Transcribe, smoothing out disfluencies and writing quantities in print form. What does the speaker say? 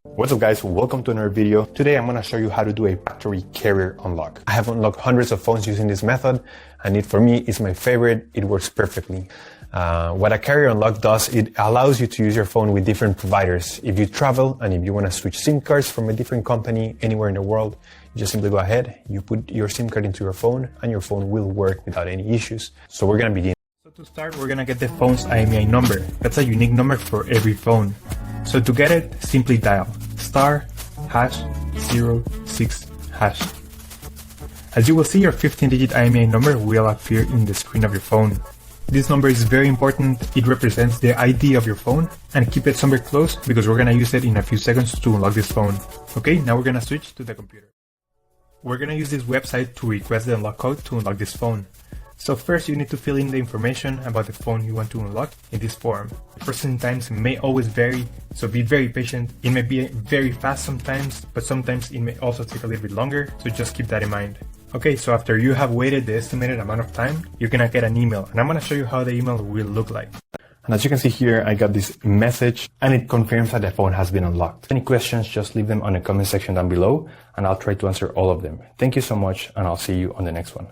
What's up guys, welcome to another video. Today I'm going to show you how to do a factory carrier unlock. I have unlocked hundreds of phones using this method and for me it's my favorite. It works perfectly. What a carrier unlock does, it allows you to use your phone with different providers. If you travel and if you want to switch SIM cards from a different company anywhere in the world, you just simply go ahead, you put your SIM card into your phone and your phone will work without any issues. So we're going to begin. So to start, we're going to get the phone's IMEI number. That's a unique number for every phone. So to get it, simply dial *#06#. As you will see, your 15-digit IMEI number will appear in the screen of your phone. This number is very important. It represents the ID of your phone, and keep it somewhere close because we're gonna use it in a few seconds to unlock this phone. Okay, now we're gonna switch to the computer. We're gonna use this website to request the unlock code to unlock this phone. So first you need to fill in the information about the phone you want to unlock in this form. Processing times may always vary, so be very patient. It may be very fast sometimes, but sometimes it may also take a little bit longer, so just keep that in mind. Okay, so after you have waited the estimated amount of time, you're gonna get an email, and I'm gonna show you how the email will look like. And as you can see here, I got this message and it confirms that the phone has been unlocked. Any questions, just leave them on the comment section down below and I'll try to answer all of them. Thank you so much and I'll see you on the next one.